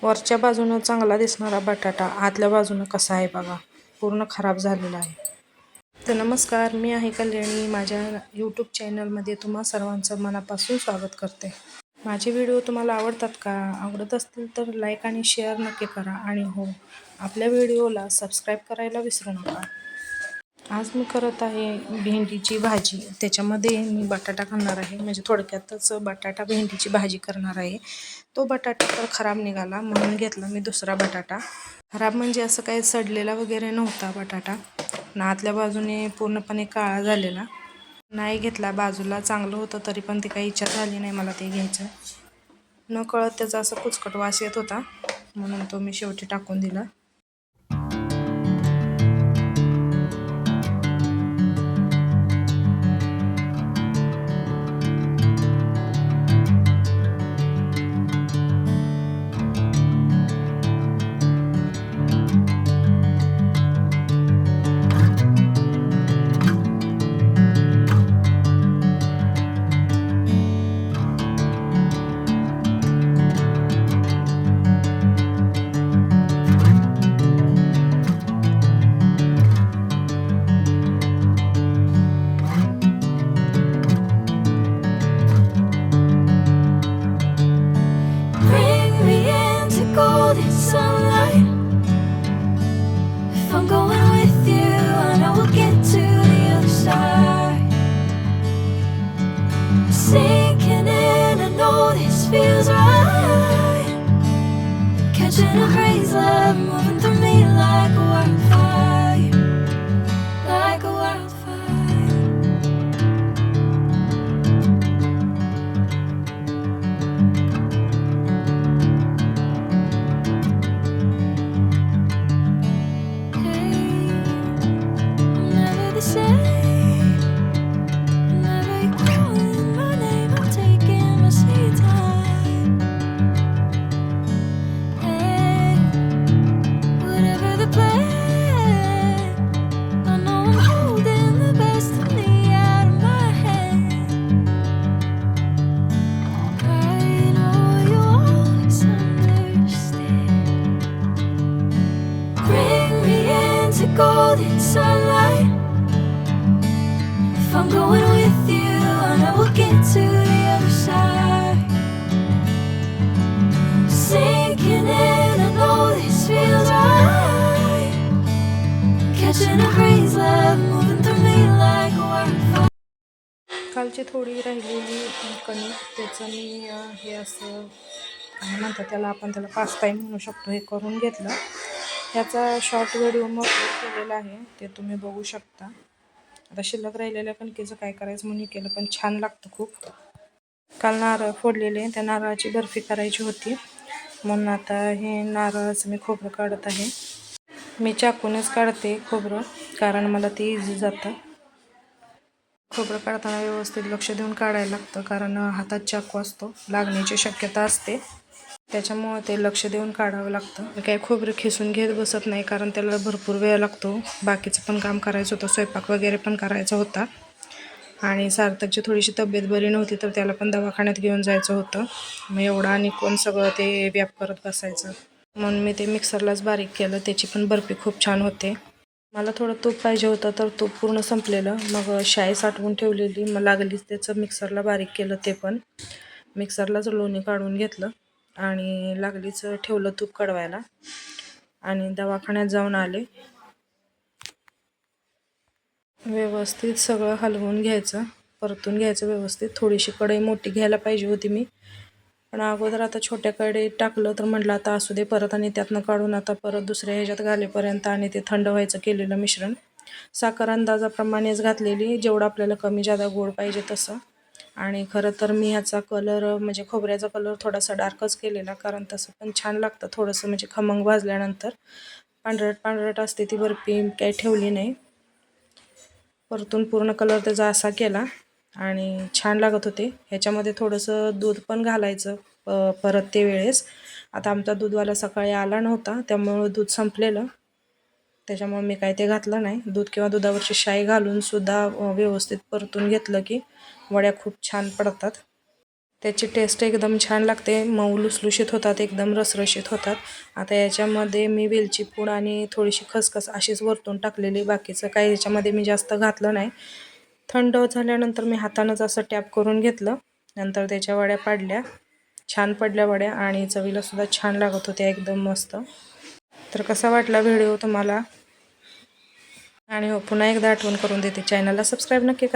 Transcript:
वरच्या बाजूनं चांगला दिसणारा बटाटा आतल्या बाजूनं कसा आहे बघा, पूर्ण खराब झालेला आहे. तर नमस्कार, मी आहे कल्याणी. माझ्या यूट्यूब चॅनलमध्ये तुम्हा सर्वांचं मनापासून स्वागत करते. माझे व्हिडिओ तुम्हाला आवडतात का? आवडत असतील तर लाईक आणि शेअर नक्की करा. आणि हो, आपल्या व्हिडिओला सबस्क्राईब करायला विसरू नका. आज मी करत आहे भेंडीची भाजी. त्याच्यामध्ये मी बटाटा घालणार आहे, म्हणजे थोडक्यातच बटाटा भेंडीची भाजी करणार आहे. तो बटाटा तर खराब निघाला म्हणून घेतला मी दुसरा बटाटा. खराब म्हणजे असं काही सडलेला वगैरे नव्हता बटाटा, ना आतल्या बाजूने पूर्णपणे काळा झालेला. नाही घेतला बाजूला, चांगलं होतं तरी पण ती काही इच्छा झाली नाही मला ते घ्यायचं. न कळत त्याचा असं कुचकट वास येत होता, म्हणून तो मी शेवटी टाकून दिला. I'm going with you, I know we'll get to the other side. Sinking in, I know this feels right. Catching a crazy love, moving through me like a wildfire, like a wildfire. Golden sunlight. If I'm going with you, I know we'll get to the other side. Sinking in, I know this feels right. Catching a crazy love, moving through me like a wildfire. कालची थोडी राहिलेली कणिक, त्याचं मी हे असं काय म्हणतात त्याला, आपण त्याला पास्ता म्हणू शकतो, हे करून घेतलं. ह्याचा शॉर्ट व्हिडिओ मग केलेला आहे, ते तुम्ही बघू शकता. आता शिल्लक राहिलेल्या कणकेचं काय करायचं म्हणून केलं, पण छान लागतं खूप. काल नारळ फोडलेले, त्या नारळाची बर्फी करायची होती, म्हणून आता हे नारळाचं मी खोबरं काढत आहे. मी चाकूनच काढते खोबरं, कारण मला ते इझी जातं. खोबरं काढताना व्यवस्थित लक्ष देऊन काढायला लागतं, कारण हातात चाकू असतो, लागण्याची शक्यता असते. त्याच्यामुळं ते लक्ष देऊन काढावं लागतं. मी काही खोबरं खिसून घेत बसत नाही, कारण त्याला भरपूर वेळ लागतो. बाकीचं पण काम करायचं होतं, स्वयंपाक वगैरे पण करायचा होता. आणि सार्थकची थोडीशी तब्येत बरी नव्हती, तर त्याला पण दवाखान्यात घेऊन जायचं होतं. मग एवढं आणि कोण सगळं ते व्याप करत बसायचं, म्हणून मी ते मिक्सरलाच बारीक केलं. त्याची पण बर्फी खूप छान होते. मला थोडं तूप पाहिजे होतं, तर तूप पूर्ण संपलेलं. मग शाई साठवून ठेवलेली, मग लागलीच त्याचं मिक्सरला बारीक केलं. ते पण मिक्सरलाच लोणी काढून घेतलं आणि लागलीच ठेवलं तूप कडवायला, आणि दवाखान्यात जाऊन आले. व्यवस्थित सगळं हलवून घ्यायचं, परतून घ्यायचं व्यवस्थित. थोडीशी कढई मोठी घ्यायला पाहिजे होती मी, पण अगोदर आता छोट्या कढईत टाकलं, तर म्हटलं आता असू दे, परत आणि त्यातनं काढून आता परत दुसऱ्या ह्याच्यात घालेपर्यंत आणि ते थंड व्हायचं केलेलं मिश्रण. साखर अंदाजाप्रमाणेच घातलेली, जेवढं आपल्याला कमी जादा गोड पाहिजे तसं. आणि खरं तर मी ह्याचा कलर, म्हणजे खोबऱ्याचा कलर थोडासा डार्कच केलेला, कारण तसं पण छान लागतं थोडंसं, म्हणजे खमंग भाजल्यानंतर. पांढरट पांढरट असते ती बर्फी, काही ठेवली नाही. परतून पूर्ण कलर त्याचा असा केला आणि छान लागत होते. ह्याच्यामध्ये थोडंसं दूध पण घालायचं परत ते वेळेस. आता आमचा दूधवाला सकाळी आला नव्हता, त्यामुळं दूध संपलेलं, त्याच्यामुळे मी काय ते घातलं नाही. दूध किंवा दुधावरची शाई घालून सुद्धा व्यवस्थित परतून घेतलं की वड्या खूप छान पडतात. त्याची टेस्ट एकदम छान लागते, मऊ लुसलुशीत होतात, एकदम रसरशीत होतात. आता याच्यामध्ये मी वेलची पूड आणि थोडीशी खसखस अशीच वरतून टाकलेली, बाकीचं काही याच्यामध्ये मी जास्त घातलं नाही. थंड झाल्यानंतर मी हातानंच असं टॅप करून घेतलं. नंतर त्याच्या वड्या पाडल्या, छान पडल्या वड्या आणि चवीलासुद्धा छान लागत होत्या, एकदम मस्त. तर कसा वाटला व्हिडिओ तुम्हाला? आणि हो, पुन्हा एकदा आठवण करून देते, चॅनलला सबस्क्राईब नक्की करा.